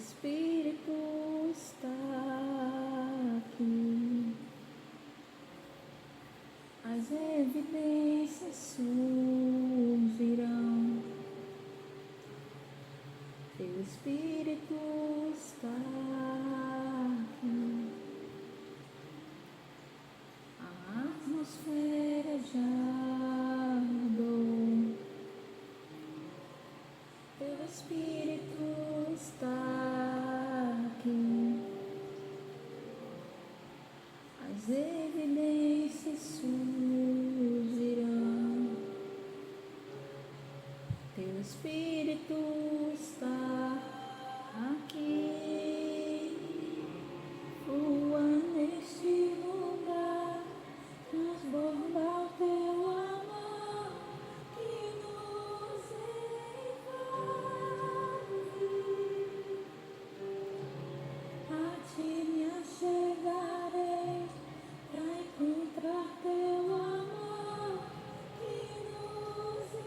Espírito está aqui, as evidências surgirão. Teu Espírito está aqui, a atmosfera já mudou. Teu Espírito está aqui, as evidências surgirão. Teu Espírito está aqui, flua neste lugar, transborda o teu amor que nos invade. A ti me achegarei pra encontrar teu amor que nos invade.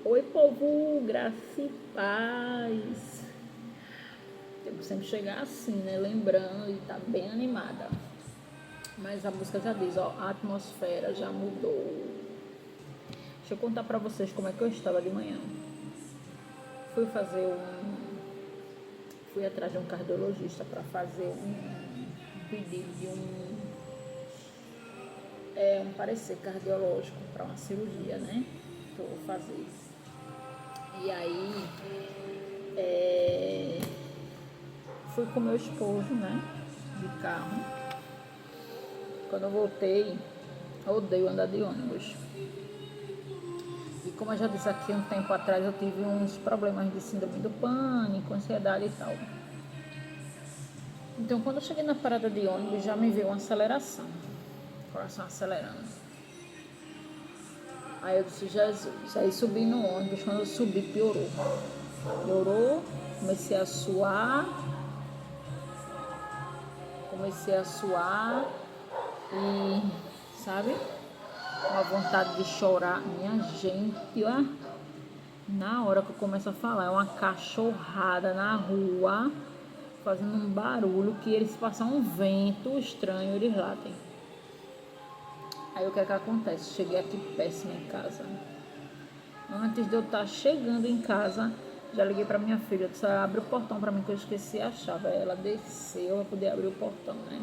Oi, povo, graça e paz. Tem que sempre chegar assim, né? Lembrando e tá bem animada. Mas a música já diz, ó, a atmosfera já mudou. Deixa eu contar pra vocês como é que eu estava de manhã. Fui atrás de um cardiologista para fazer um pedido de um parecer cardiológico para uma cirurgia, né? Que eu vou fazer. E aí, fui com meu esposo, né? De carro. Quando eu voltei, eu odeio andar de ônibus. E como eu já disse aqui um tempo atrás, eu tive uns problemas de síndrome do pânico, ansiedade e tal. Então, quando eu cheguei na parada de ônibus, já me veio uma aceleração. Coração acelerando. Aí eu disse, Jesus. Aí subi no ônibus, quando eu subi, piorou. Comecei a suar e, sabe, uma vontade de chorar. Minha gente, ó, na hora que eu começo a falar, é uma cachorrada na rua, fazendo um barulho que eles passam um vento estranho, eles latem. Aí o que é que acontece? Cheguei aqui péssima em casa. Antes de eu estar chegando em casa, já liguei pra minha filha, disse, abre o portão pra mim que eu esqueci a chave. Aí ela desceu pra poder abrir o portão, né?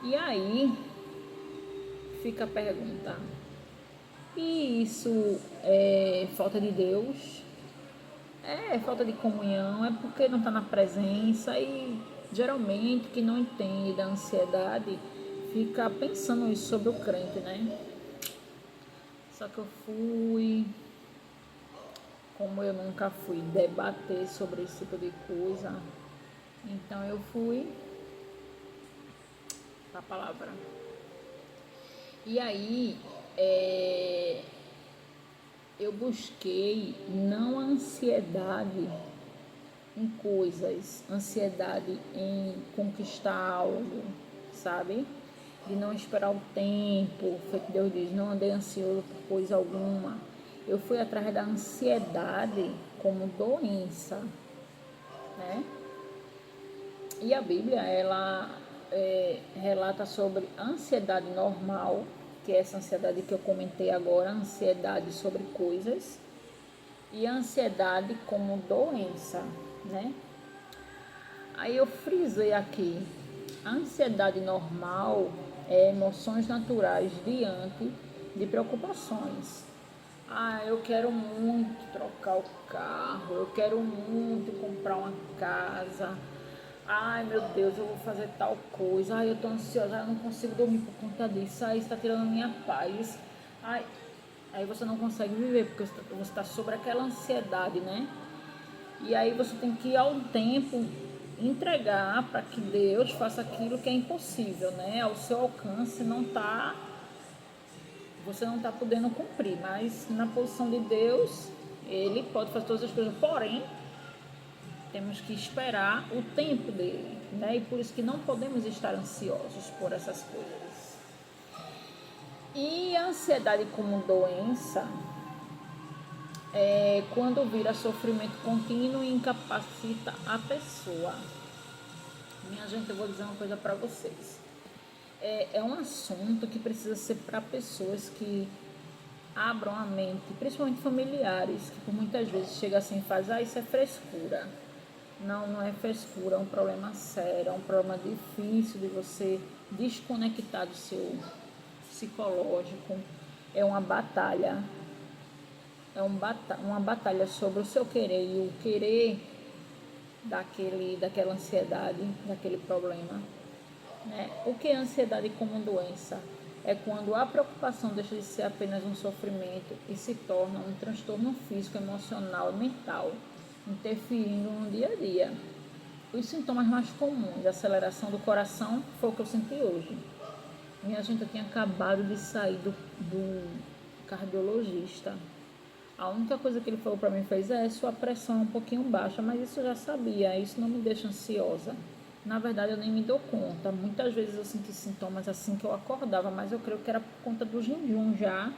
E aí, fica a pergunta, e isso é falta de Deus? É falta de comunhão? É porque não está na presença? E geralmente quem não entende da ansiedade fica pensando isso sobre o crente, né? Só que como eu nunca fui debater sobre esse tipo de coisa, então eu fui para a palavra. E aí, eu busquei não a ansiedade em coisas, ansiedade em conquistar algo, sabe? De não esperar o tempo, foi que Deus diz, não andei ansioso por coisa alguma. Eu fui atrás da ansiedade como doença, né? E a Bíblia, ela relata sobre ansiedade normal, que é essa ansiedade que eu comentei agora, ansiedade sobre coisas, e a ansiedade como doença, né? Aí eu frisei aqui, a ansiedade normal é emoções naturais diante de preocupações. Eu quero muito trocar o carro, eu quero muito comprar uma casa. Ai, meu Deus, eu vou fazer tal coisa. Ai, eu tô ansiosa, eu não consigo dormir por conta disso. Ai, está tirando a minha paz. Ai, aí você não consegue viver, porque você está sobre aquela ansiedade, né? E aí você tem que, ao tempo, entregar para que Deus faça aquilo que é impossível, né? Ao seu alcance você não está podendo cumprir, mas na posição de Deus, Ele pode fazer todas as coisas, porém, temos que esperar o tempo dele, né? E por isso que não podemos estar ansiosos por essas coisas. E a ansiedade como doença, quando vira sofrimento contínuo e incapacita a pessoa. Minha gente, eu vou dizer uma coisa para vocês. É um assunto que precisa ser para pessoas que abram a mente, principalmente familiares, que por muitas vezes chega assim e faz, isso é frescura. Não, não é frescura, é um problema sério, é um problema difícil de você desconectar do seu psicológico. É uma batalha, uma batalha sobre o seu querer e o querer daquela ansiedade, daquele problema. Né? O que é ansiedade como doença? É quando a preocupação deixa de ser apenas um sofrimento e se torna um transtorno físico, emocional e mental, interferindo no dia a dia. Os sintomas mais comuns, aceleração do coração, foi o que eu senti hoje. Minha gente, eu tinha acabado de sair do cardiologista. A única coisa que ele falou para mim foi, sua pressão é um pouquinho baixa, mas isso eu já sabia, isso não me deixa ansiosa. Na verdade, eu nem me dou conta. Muitas vezes eu senti sintomas assim que eu acordava, mas eu creio que era por conta do jejum já.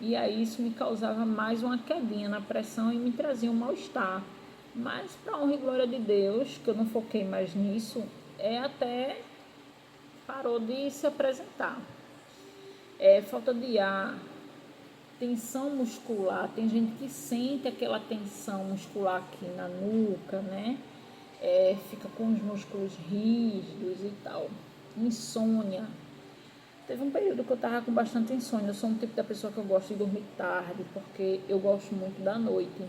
E aí isso me causava mais uma quedinha na pressão e me trazia um mal-estar. Mas, para honra e glória de Deus, que eu não foquei mais nisso, até parou de se apresentar. Falta de ar, tensão muscular. Tem gente que sente aquela tensão muscular aqui na nuca, né? Fica com os músculos rígidos e tal. Insônia. Teve um período que eu tava com bastante insônia. Eu sou um tipo da pessoa que eu gosto de dormir tarde, porque eu gosto muito da noite,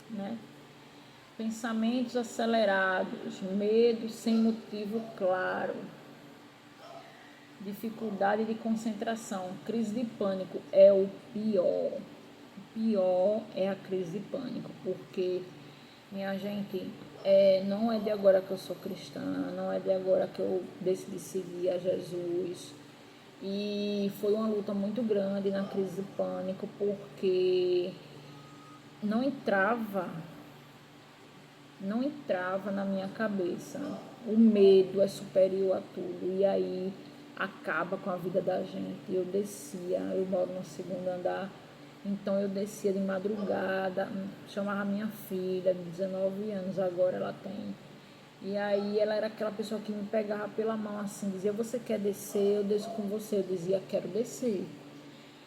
né? Pensamentos acelerados, medo sem motivo claro, dificuldade de concentração, crise de pânico é o pior. O pior é a crise de pânico, porque, minha gente, não é de agora que eu sou cristã, não é de agora que eu decidi seguir a Jesus. E foi uma luta muito grande na crise de pânico, porque não entrava na minha cabeça. O medo é superior a tudo, e aí acaba com a vida da gente. Eu moro no segundo andar, então eu descia de madrugada, chamava minha filha de 19 anos, agora ela tem. E aí ela era aquela pessoa que me pegava pela mão assim, dizia, você quer descer? Eu desço com você. Eu dizia, quero descer.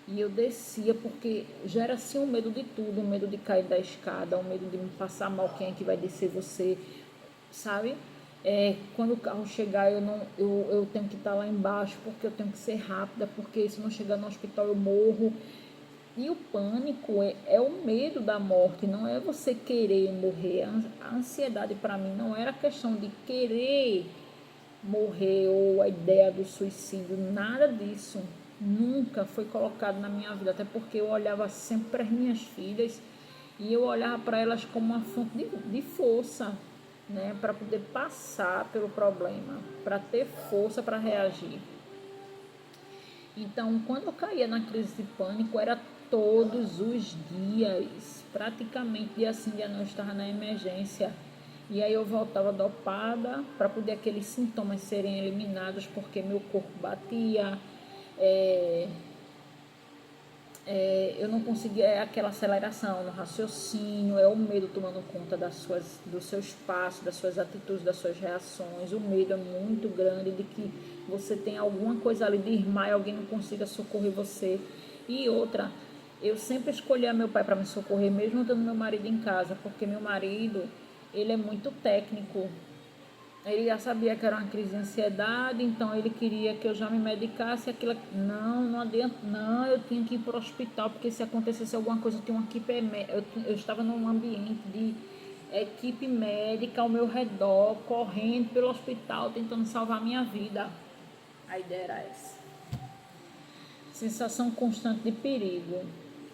E eu descia porque gera assim um medo de tudo, um medo de cair da escada, um medo de me passar mal, quem é que vai descer você, sabe? Quando o carro chegar, eu tenho que estar lá embaixo, porque eu tenho que ser rápida, porque se não chegar no hospital eu morro. E o pânico é o medo da morte, não é você querer morrer. A ansiedade para mim não era questão de querer morrer ou a ideia do suicídio, nada disso. Nunca foi colocado na minha vida, até porque eu olhava sempre para as minhas filhas e eu olhava para elas como uma fonte de força, né, para poder passar pelo problema, para ter força para reagir. Então, quando eu caía na crise de pânico, era todos os dias, praticamente dia sim, dia não, eu estava na emergência. E aí eu voltava dopada para poder aqueles sintomas serem eliminados, porque meu corpo batia, eu não conseguia aquela aceleração no raciocínio, o medo tomando conta dos seus passos, das suas atitudes, das suas reações. O medo é muito grande de que você tenha alguma coisa ali de irmã e alguém não consiga socorrer você. E outra, eu sempre escolhia meu pai para me socorrer, mesmo tendo meu marido em casa, porque meu marido, ele é muito técnico. Ele já sabia que era uma crise de ansiedade, então ele queria que eu já me medicasse. Aquilo, não adianta, não, eu tinha que ir para o hospital, porque se acontecesse alguma coisa, eu tinha uma equipe, eu estava num ambiente de equipe médica ao meu redor, correndo pelo hospital, tentando salvar a minha vida. A ideia era essa. Sensação constante de perigo.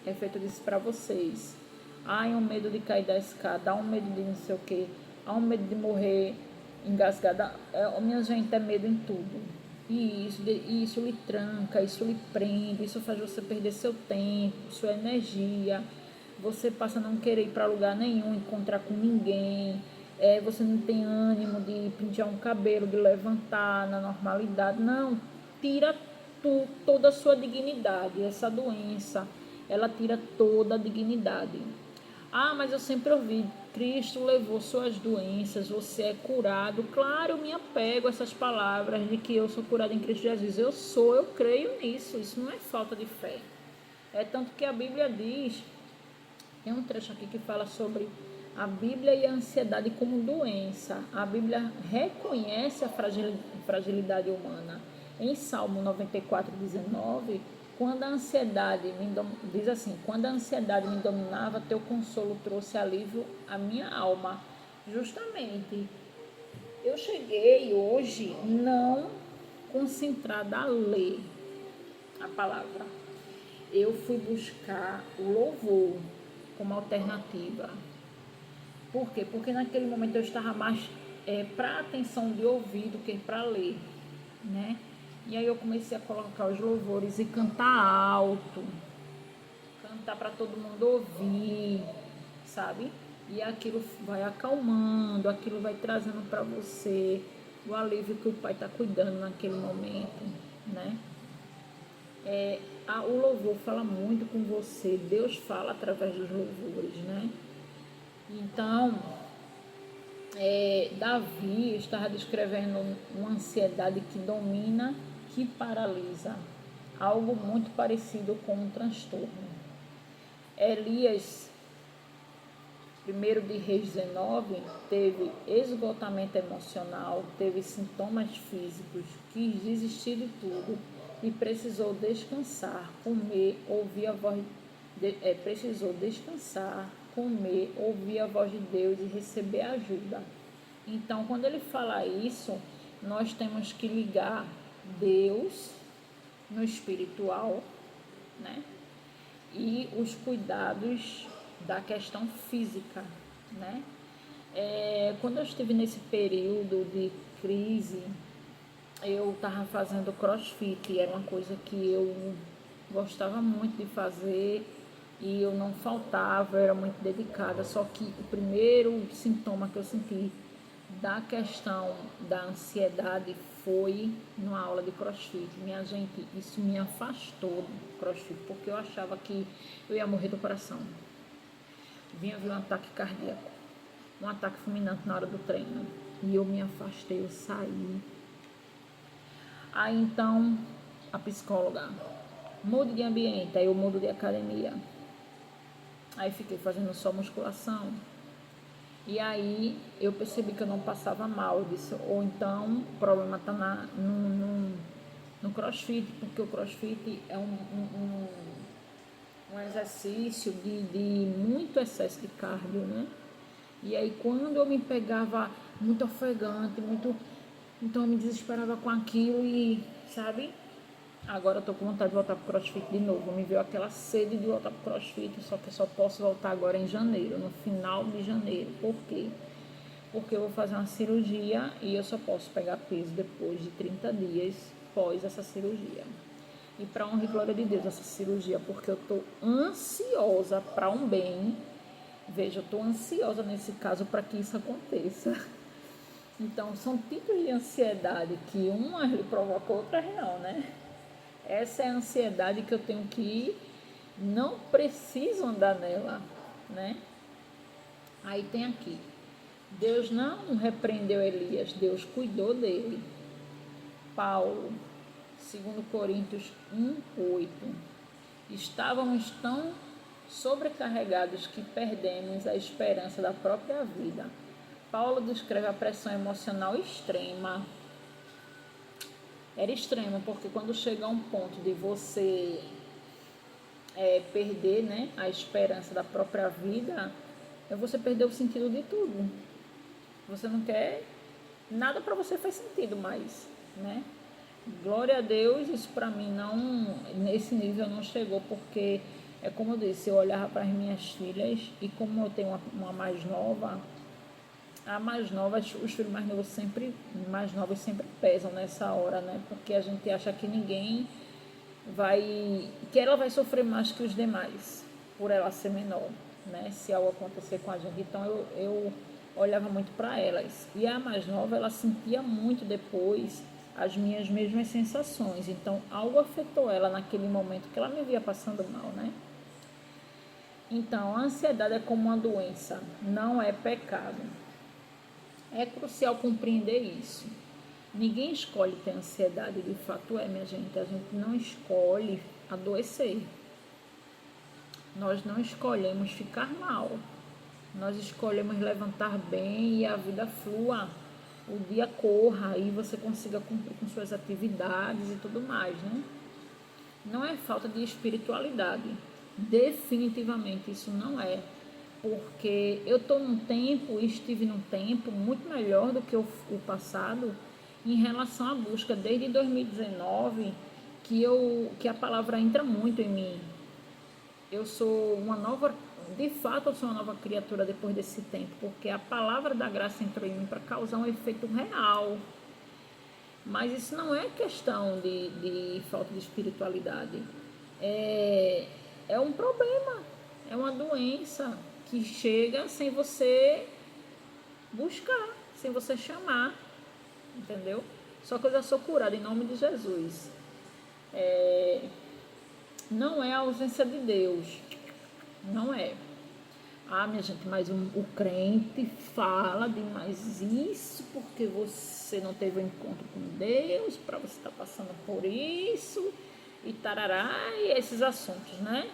É feito disso para vocês. Há um medo de cair da escada, há um medo de não sei o que, há um medo de morrer engasgada. Minha gente, é medo em tudo. E isso lhe tranca, isso lhe prende, isso faz você perder seu tempo, sua energia. Você passa a não querer ir para lugar nenhum, encontrar com ninguém. Você não tem ânimo de pentear um cabelo, de levantar na normalidade. Não, tira toda a sua dignidade, essa doença. ela tira toda a dignidade. Ah, mas eu sempre ouvi, Cristo levou suas doenças, você é curado. Claro, eu me apego a essas palavras de que eu sou curado em Cristo Jesus. Eu creio nisso, isso não é falta de fé. É tanto que a Bíblia diz, tem um trecho aqui que fala sobre a Bíblia e a ansiedade como doença. A Bíblia reconhece a fragilidade humana. Em Salmo 94:19, quando a ansiedade diz assim: quando a ansiedade me dominava, teu consolo trouxe alívio à minha alma. Justamente, eu cheguei hoje não concentrada a ler a palavra. Eu fui buscar o louvor como alternativa. Por quê? Porque naquele momento eu estava mais para atenção de ouvir do que para ler, né? E aí eu comecei a colocar os louvores e cantar alto, cantar para todo mundo ouvir, sabe? E aquilo vai acalmando, aquilo vai trazendo para você o alívio que o Pai está cuidando naquele momento, né? O louvor fala muito com você, Deus fala através dos louvores, né? Então, Davi estava descrevendo uma ansiedade que domina, que paralisa, algo muito parecido com um transtorno. Elias, 1 de Reis 19, teve esgotamento emocional, teve sintomas físicos, quis desistir de tudo e precisou descansar, comer, ouvir a voz precisou descansar, comer, ouvir a voz de Deus e receber ajuda. Então, quando ele fala isso, nós temos que ligar Deus no espiritual, né? E os cuidados da questão física, né? Quando eu estive nesse período de crise, eu estava fazendo crossfit, era uma coisa que eu gostava muito de fazer e eu não faltava, eu era muito dedicada. Só que o primeiro sintoma que eu senti da questão da ansiedade foi numa aula de crossfit. Minha gente, isso me afastou do crossfit, porque eu achava que eu ia morrer do coração. Vinha vir um ataque cardíaco, um ataque fulminante na hora do treino. E eu me afastei, eu saí. Aí então, a psicóloga, mude de ambiente, aí eu mudo de academia. Aí fiquei fazendo só musculação. E aí eu percebi que eu não passava mal. Eu disse, ou então o problema está no crossfit, porque o crossfit é um exercício de muito excesso de cardio, né? E aí quando eu me pegava muito ofegante, então eu me desesperava com aquilo e, sabe? Agora eu tô com vontade de voltar pro crossfit de novo. Me veio aquela sede de voltar pro crossfit, só que eu só posso voltar agora em janeiro, no final de janeiro. Por quê? Porque eu vou fazer uma cirurgia e eu só posso pegar peso depois de 30 dias pós essa cirurgia. E para honra e glória de Deus, essa cirurgia, porque eu tô ansiosa para um bem. Veja, eu tô ansiosa nesse caso para que isso aconteça. Então, são tipos de ansiedade que uma lhe provoca, outra não, né? Essa é a ansiedade que eu tenho que ir, não preciso andar nela, né? Aí tem aqui, Deus não repreendeu Elias, Deus cuidou dele. Paulo, 2 Coríntios 1:8, estávamos tão sobrecarregados que perdemos a esperança da própria vida. Paulo descreve a pressão emocional extrema. Era extremo, porque quando chega a um ponto de você perder, né, a esperança da própria vida, você perder o sentido de tudo. Você não quer, nada para você faz sentido mais, né? Glória a Deus, isso para mim não, nesse nível não chegou, porque é como eu disse, eu olhava para as minhas filhas e como eu tenho uma mais nova, a mais nova, os filhos mais novos sempre pesam nessa hora, né? Porque a gente acha que que ela vai sofrer mais que os demais, por ela ser menor, né? Se algo acontecer com a gente. Então eu olhava muito para elas. E a mais nova, ela sentia muito depois as minhas mesmas sensações. Então algo afetou ela naquele momento que ela me via passando mal, né? Então, a ansiedade é como uma doença, não é pecado. É crucial compreender isso. Ninguém escolhe ter ansiedade, de fato é, minha gente. A gente não escolhe adoecer. Nós não escolhemos ficar mal. Nós escolhemos levantar bem e a vida flua. O dia corra e você consiga cumprir com suas atividades e tudo mais, né? Não é falta de espiritualidade. Definitivamente isso não é. Porque eu estou num tempo, estive num tempo muito melhor do que o passado em relação à busca desde 2019 que a palavra entra muito em mim. Eu sou uma nova, de fato eu sou uma nova criatura depois desse tempo, porque a palavra da graça entrou em mim para causar um efeito real. Mas isso não é questão de falta de espiritualidade. É um problema, é uma doença que chega sem você buscar, sem você chamar, entendeu? Só que eu já sou curada em nome de Jesus. Não é a ausência de Deus, não é. Ah, minha gente, mas o crente fala de mais isso porque você não teve um encontro com Deus, para você estar passando por isso, e tarará, e esses assuntos, né?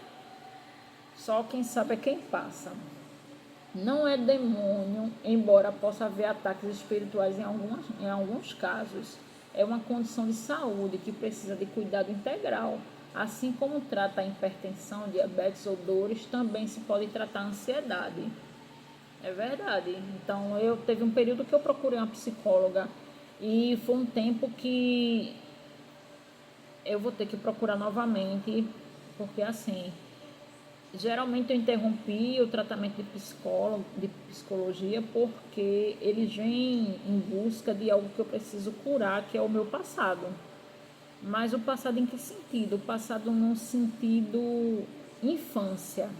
Só quem sabe é quem passa. Não é demônio, embora possa haver ataques espirituais em alguns casos. É uma condição de saúde que precisa de cuidado integral. Assim como trata a hipertensão, diabetes ou dores, também se pode tratar a ansiedade. É verdade. Então, eu teve um período que eu procurei uma psicóloga e foi um tempo que eu vou ter que procurar novamente, porque assim, geralmente eu interrompi o tratamento de psicologia porque eles vêm em busca de algo que eu preciso curar, que é o meu passado. Mas o passado em que sentido? O passado no sentido infância.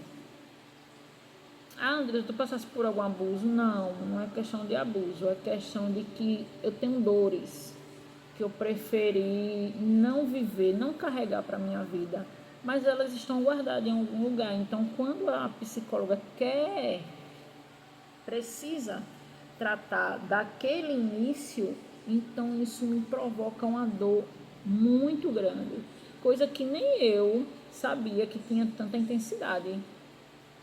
Ah, André, tu passaste por algum abuso? Não, não é questão de abuso, é questão de que eu tenho dores que eu preferi não viver, não carregar para minha vida, mas elas estão guardadas em algum lugar. Então, quando a psicóloga precisa tratar daquele início, então isso me provoca uma dor muito grande, coisa que nem eu sabia que tinha tanta intensidade.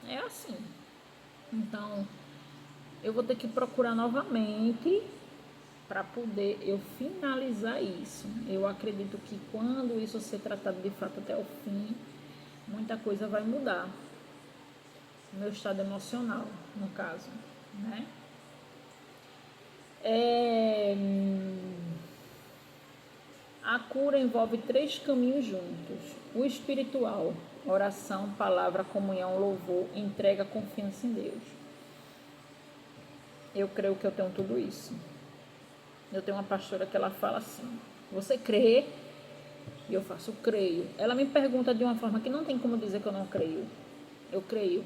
É assim. Então, eu vou ter que procurar novamente para poder eu finalizar isso. Eu acredito que quando isso ser tratado de fato até o fim, muita coisa vai mudar. Meu estado emocional, no caso, né? A cura envolve 3 caminhos juntos: o espiritual, oração, palavra, comunhão, louvor, entrega, confiança em Deus. Eu creio que eu tenho tudo isso. Eu tenho uma pastora que ela fala assim: você crê? E eu faço creio. Ela me pergunta de uma forma que não tem como dizer que eu não creio. Eu creio.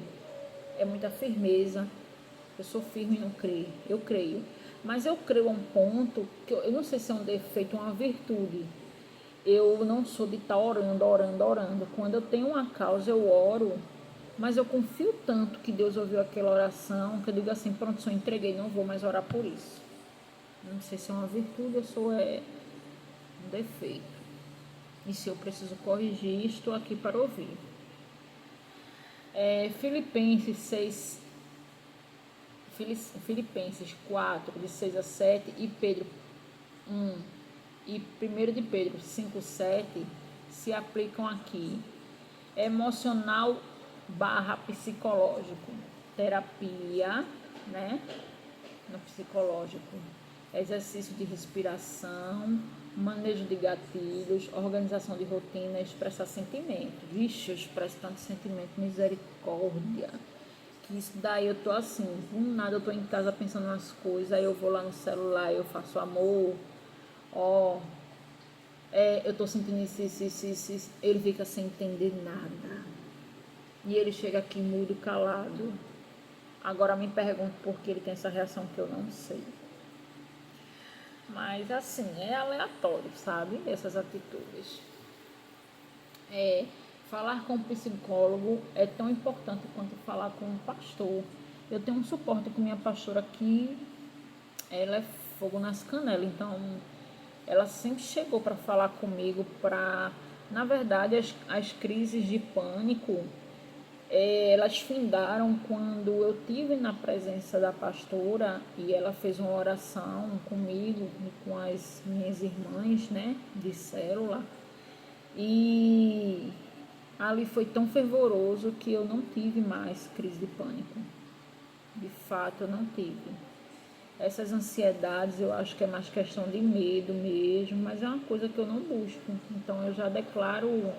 É muita firmeza. Eu sou firme e não creio. Eu creio. Mas eu creio a um ponto que eu não sei se é um defeito ou uma virtude. Eu não sou de estar orando. Quando eu tenho uma causa, eu oro. Mas eu confio tanto que Deus ouviu aquela oração que eu digo assim: pronto, só entreguei, não vou mais orar por isso. Não sei se é uma virtude ou se é um defeito. E se eu preciso corrigir, estou aqui para ouvir. Filipenses 6, Filipenses 4, de 6 a 7 e Pedro 1 e 1 de Pedro 5, 7 se aplicam aqui. Emocional barra psicológico. Terapia, né? No psicológico. Exercício de respiração, manejo de gatilhos, organização de rotina, expressar sentimento. Vixe, eu expresso tanto sentimento, misericórdia. Que isso daí eu tô assim, do nada eu tô em casa pensando nas coisas, aí eu vou lá no celular, eu faço amor, eu tô sentindo isso, ele fica sem entender nada. E ele chega aqui mudo, calado. Agora me pergunto por que ele tem essa reação que eu não sei. Mas assim, é aleatório, sabe? Essas atitudes. Falar com o psicólogo é tão importante quanto falar com o pastor. Eu tenho um suporte com minha pastora que ela é fogo nas canelas, então ela sempre chegou para falar comigo para, na verdade, as crises de pânico, elas findaram quando eu tive na presença da pastora e ela fez uma oração comigo e com as minhas irmãs, né, de célula. E ali foi tão fervoroso que eu não tive mais crise de pânico. De fato, eu não tive. Essas ansiedades eu acho que é mais questão de medo mesmo, mas é uma coisa que eu não busco. Então eu já declaro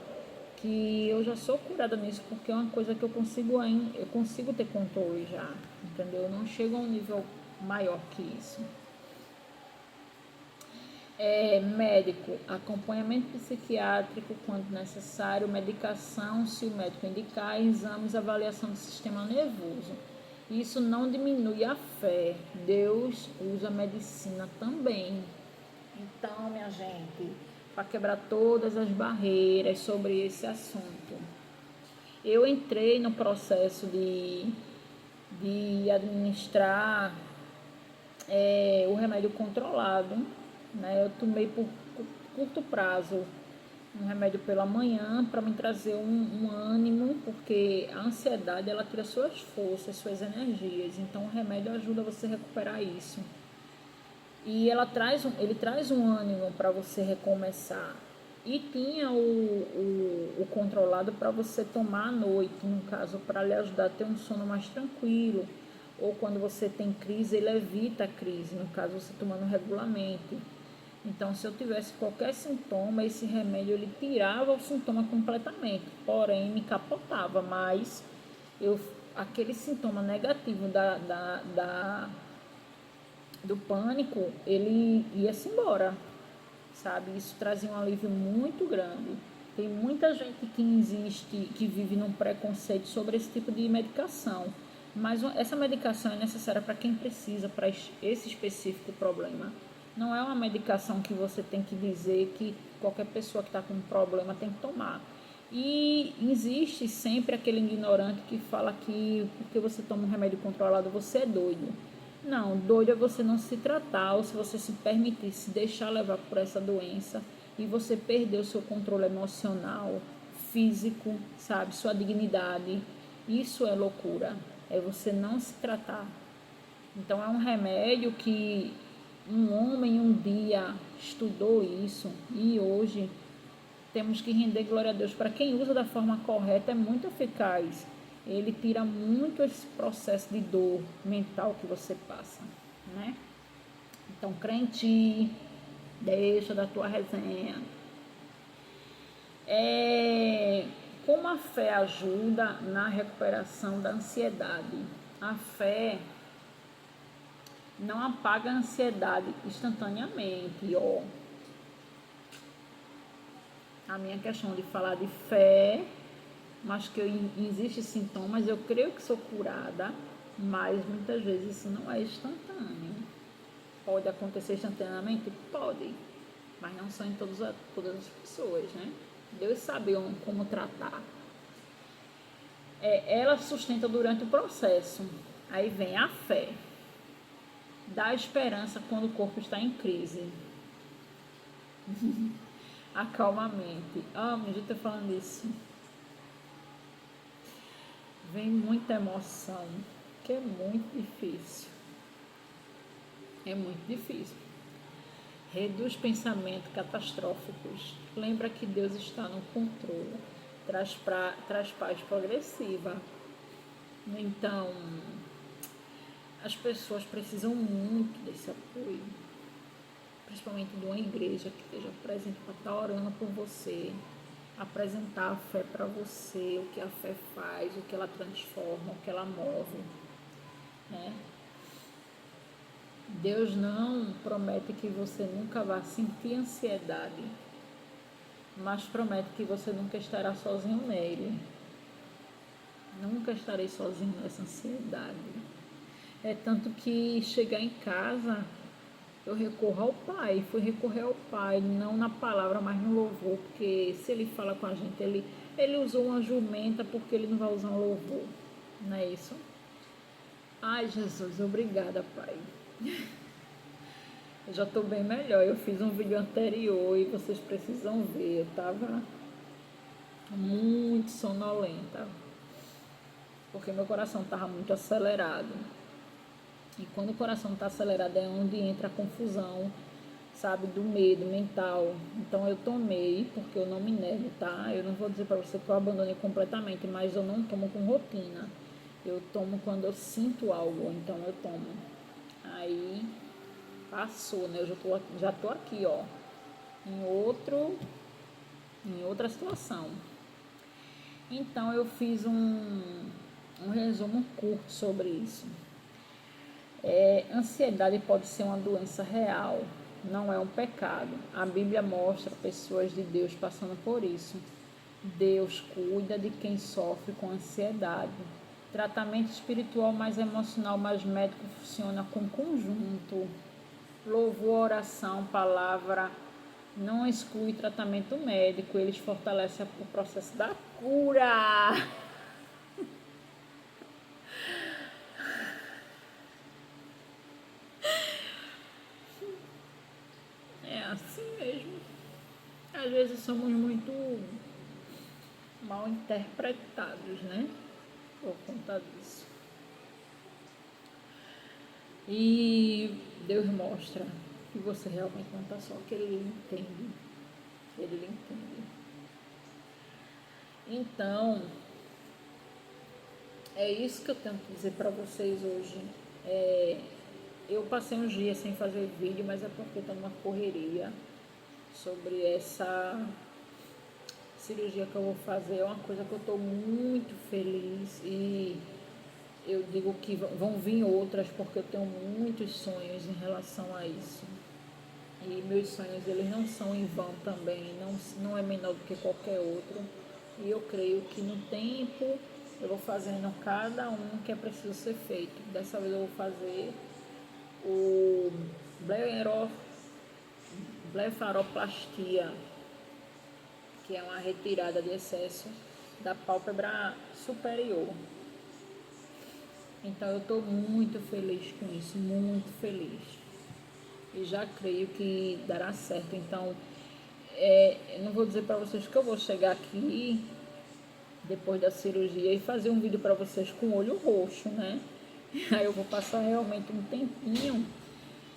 que eu já sou curada nisso, porque é uma coisa que eu consigo ter controle já, entendeu? Eu não chego a um nível maior que isso. Médico, acompanhamento psiquiátrico quando necessário, medicação se o médico indicar, exames, avaliação do sistema nervoso. Isso não diminui a fé. Deus usa a medicina também. Então, minha gente, para quebrar todas as barreiras sobre esse assunto, eu entrei no processo de administrar o remédio controlado, né? Eu tomei por curto prazo um remédio pela manhã para me trazer um ânimo, porque a ansiedade ela tira suas forças, suas energias, então o remédio ajuda você a recuperar isso. E ele traz um ânimo para você recomeçar. E tinha o controlado para você tomar à noite, no caso, para lhe ajudar a ter um sono mais tranquilo. Ou quando você tem crise, ele evita a crise, no caso, você tomando regularmente. Então, se eu tivesse qualquer sintoma, esse remédio ele tirava o sintoma completamente, porém me capotava, mas aquele sintoma negativo do pânico, ele ia-se embora, sabe? Isso trazia um alívio muito grande. Tem muita gente que vive num preconceito sobre esse tipo de medicação, mas essa medicação é necessária para quem precisa, para esse específico problema. Não é uma medicação que você tem que dizer que qualquer pessoa que está com um problema tem que tomar. E existe sempre aquele ignorante que fala que porque você toma um remédio controlado você é doido. Não, doido é você não se tratar ou se você se permitir se deixar levar por essa doença e você perder o seu controle emocional, físico, sabe, sua dignidade. Isso é loucura, é você não se tratar. Então é um remédio que um homem um dia estudou isso e hoje temos que render glória a Deus. Para quem usa da forma correta é muito eficaz. Ele tira muito esse processo de dor mental que você passa, né? Então, crente, deixa da tua resenha. Como a fé ajuda na recuperação da ansiedade? A fé não apaga a ansiedade instantaneamente, ó. A minha questão de falar de fé, mas que existem sintomas, eu creio que sou curada, mas muitas vezes isso não é instantâneo. Pode acontecer instantaneamente? Pode, mas não são em todas as pessoas, né? Deus sabe como tratar. Ela sustenta durante o processo. Aí vem a fé. Dá esperança quando o corpo está em crise. Acalma a mente. Minha gente tá falando isso. Vem muita emoção, que é muito difícil. É muito difícil. Reduz pensamentos catastróficos. Lembra que Deus está no controle. Traz paz progressiva. Então, as pessoas precisam muito desse apoio. Principalmente de uma igreja que esteja presente para estar orando por você. Apresentar a fé para você, o que a fé faz, o que ela transforma, o que ela move, né? Deus não promete que você nunca vá sentir ansiedade, mas promete que você nunca estará sozinho nele. Nunca estarei sozinho nessa ansiedade. É tanto que chegar em casa eu recorro ao Pai, fui recorrer ao Pai, não na palavra, mas no louvor, porque se ele fala com a gente, ele usou uma jumenta, porque ele não vai usar um louvor, não é isso? Ai, Jesus, obrigada, Pai. Eu já estou bem melhor, eu fiz um vídeo anterior e vocês precisam ver, eu estava muito sonolenta, porque meu coração estava muito acelerado. E quando o coração está acelerado é onde entra a confusão, sabe, do medo mental. Então eu tomei, porque eu não me nego, tá? Eu não vou dizer para você que eu abandonei completamente, mas eu não tomo com rotina. Eu tomo quando eu sinto algo, então eu tomo. Aí passou, né? Eu já tô aqui, ó, em outra situação. Então eu fiz um resumo curto sobre isso. Ansiedade pode ser uma doença real, não é um pecado. A Bíblia mostra pessoas de Deus passando por isso. Deus cuida de quem sofre com ansiedade. Tratamento espiritual mais emocional, mais médico funciona com conjunto. Louvor, oração, palavra não exclui tratamento médico, eles fortalecem o processo da cura. É assim mesmo. Às vezes somos muito mal interpretados, né? Por conta disso. E Deus mostra que você realmente não está só, que Ele lhe entende. Ele lhe entende. Então, é isso que eu tenho que dizer para vocês hoje. Eu passei uns dias sem fazer vídeo, mas é porque estou numa correria sobre essa cirurgia que eu vou fazer. É uma coisa que eu estou muito feliz e eu digo que vão vir outras, porque eu tenho muitos sonhos em relação a isso. E meus sonhos, eles não são em vão também, não é menor do que qualquer outro. E eu creio que no tempo eu vou fazendo cada um que é preciso ser feito. Dessa vez eu vou fazer o blefaroplastia, que é uma retirada de excesso da pálpebra superior. Então eu estou muito feliz com isso, muito feliz. E já creio que dará certo. Então, eu não vou dizer para vocês que eu vou chegar aqui depois da cirurgia e fazer um vídeo para vocês com o olho roxo, né? Aí eu vou passar realmente um tempinho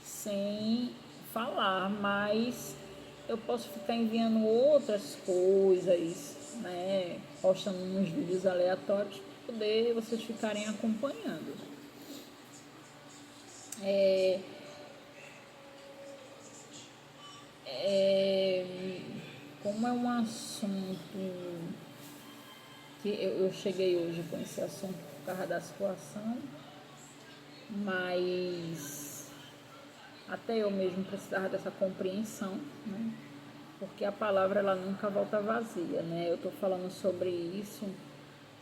sem falar, mas eu posso ficar enviando outras coisas, né? Postando uns vídeos aleatórios para poder vocês ficarem acompanhando. Como é um assunto que eu cheguei hoje com esse assunto por causa da situação, mas até eu mesmo precisava dessa compreensão, né? Porque a palavra ela nunca volta vazia, né? Eu estou falando sobre isso,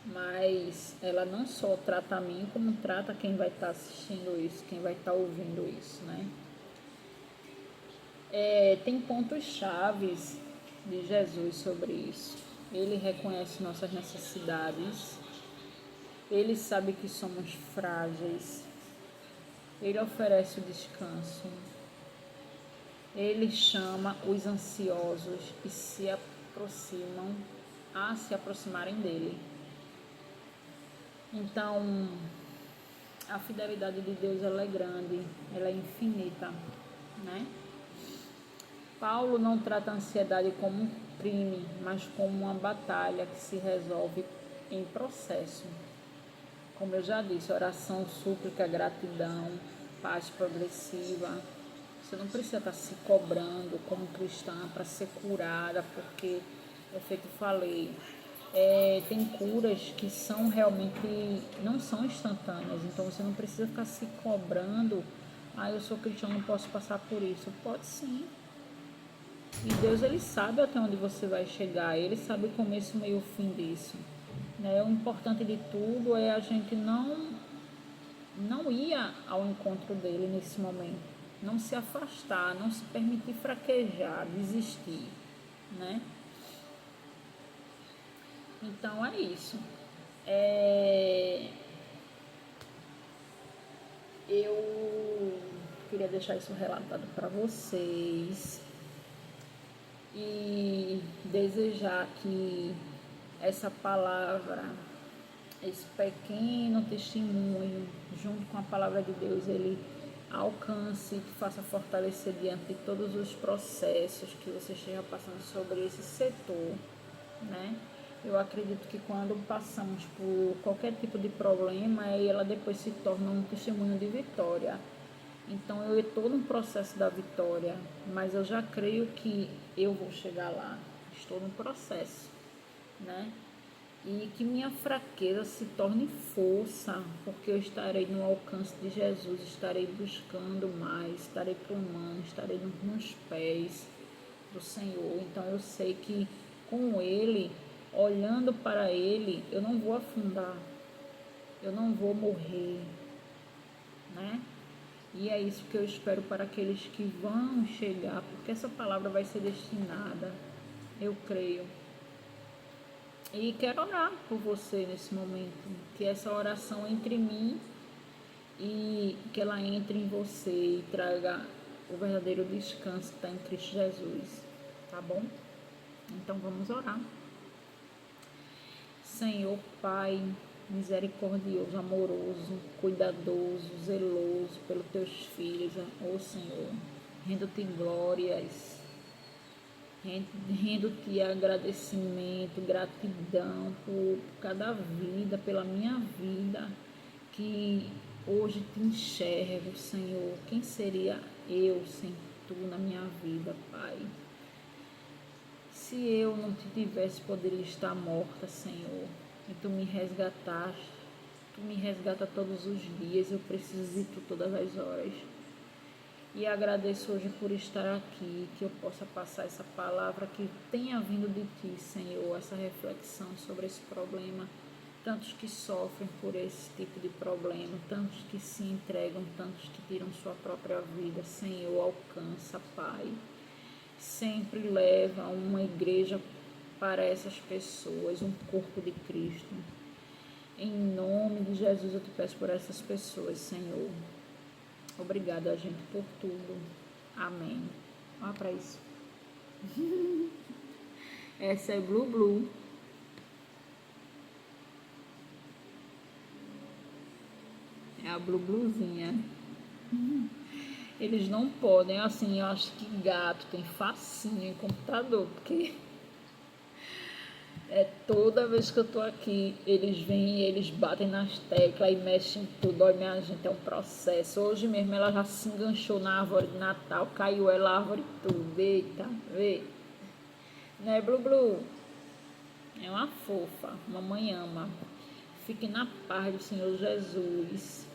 mas ela não só trata a mim, como trata quem vai estar assistindo isso, quem vai estar ouvindo isso, né? Tem pontos chaves de Jesus sobre isso. Ele reconhece nossas necessidades, ele sabe que somos frágeis, ele oferece o descanso, ele chama os ansiosos e se aproximarem dele. Então, a fidelidade de Deus ela é grande, ela é infinita, né? Paulo não trata a ansiedade como um crime, mas como uma batalha que se resolve em processo. Como eu já disse, oração, súplica, gratidão, paz progressiva. Você não precisa estar se cobrando como cristã para ser curada, porque, é feito eu falei, tem curas que são realmente, não são instantâneas, então você não precisa ficar se cobrando. Eu sou cristã, não posso passar por isso. Pode sim. E Deus, ele sabe até onde você vai chegar, ele sabe o começo, o meio e o fim disso. Né? O importante de tudo é a gente não ir ao encontro dele nesse momento. não se afastar, não se permitir fraquejar, desistir, né? Então é isso. Eu queria deixar isso relatado para vocês e desejar que essa palavra, esse pequeno testemunho, junto com a palavra de Deus, ele alcance, que faça fortalecer diante de todos os processos que você esteja passando sobre esse setor, né? Eu acredito que quando passamos por qualquer tipo de problema, ela depois se torna um testemunho de vitória. Então eu estou no processo da vitória, mas eu já creio que eu vou chegar lá. Estou no processo, né? E que minha fraqueza se torne força, porque eu estarei no alcance de Jesus, estarei buscando mais, estarei clamando, estarei nos pés do Senhor. Então eu sei que com Ele, olhando para Ele, eu não vou afundar, eu não vou morrer, né? E é isso que eu espero para aqueles que vão chegar, porque essa palavra vai ser destinada, eu creio. E quero orar por você nesse momento, que essa oração entre em mim e que ela entre em você e traga o verdadeiro descanso que está em Cristo Jesus, tá bom? Então vamos orar. Senhor Pai, misericordioso, amoroso, cuidadoso, zeloso pelos teus filhos, ó Senhor, rendo-te glórias, rendo-te agradecimento, gratidão por cada vida, pela minha vida, que hoje te enxergo, Senhor. Quem seria eu sem tu na minha vida, Pai? Se eu não te tivesse, poderia estar morta, Senhor. E tu me resgataste. Tu me resgata todos os dias. Eu preciso de tu todas as horas. E agradeço hoje por estar aqui, que eu possa passar essa palavra que tenha vindo de ti, Senhor, essa reflexão sobre esse problema. Tantos que sofrem por esse tipo de problema, tantos que se entregam, tantos que tiram sua própria vida. Senhor, alcança, Pai. Sempre leva uma igreja para essas pessoas, um corpo de Cristo. Em nome de Jesus eu te peço por essas pessoas, Senhor. Obrigada, gente, por tudo. Amém. Olha para isso. Essa é Blue Blue. É a Blue Bluzinha. Eles não podem, assim, eu acho que gato tem facinho em computador, porque toda vez que eu tô aqui, eles vêm e eles batem nas teclas e mexem em tudo. Olha, minha gente, é um processo. Hoje mesmo ela já se enganchou na árvore de Natal, caiu ela, a árvore tudo. Eita, vê. Né, Blu Blu? É uma fofa, mamãe ama. Fique na paz do Senhor Jesus.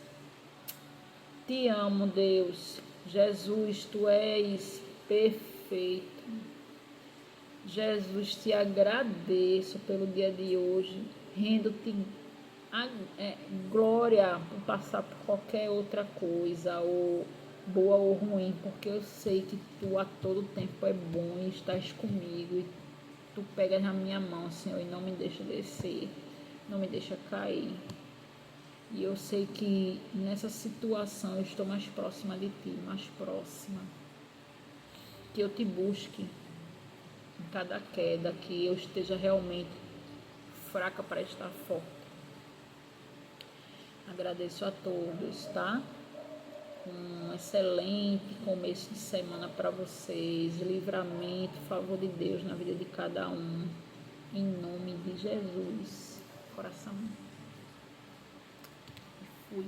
Te amo, Deus. Jesus, tu és perfeito. Jesus, te agradeço pelo dia de hoje, rendo-te glória por passar por qualquer outra coisa, ou boa ou ruim, porque eu sei que tu a todo tempo é bom e estás comigo, e tu pegas na minha mão, Senhor, e não me deixa descer, não me deixa cair. E eu sei que nessa situação eu estou mais próxima de ti, mais próxima. Que eu te busque em cada queda, que eu esteja realmente fraca para estar forte. Agradeço a todos, tá? Um excelente começo de semana para vocês. Livramento, favor de Deus na vida de cada um. Em nome de Jesus. Coração. Fui.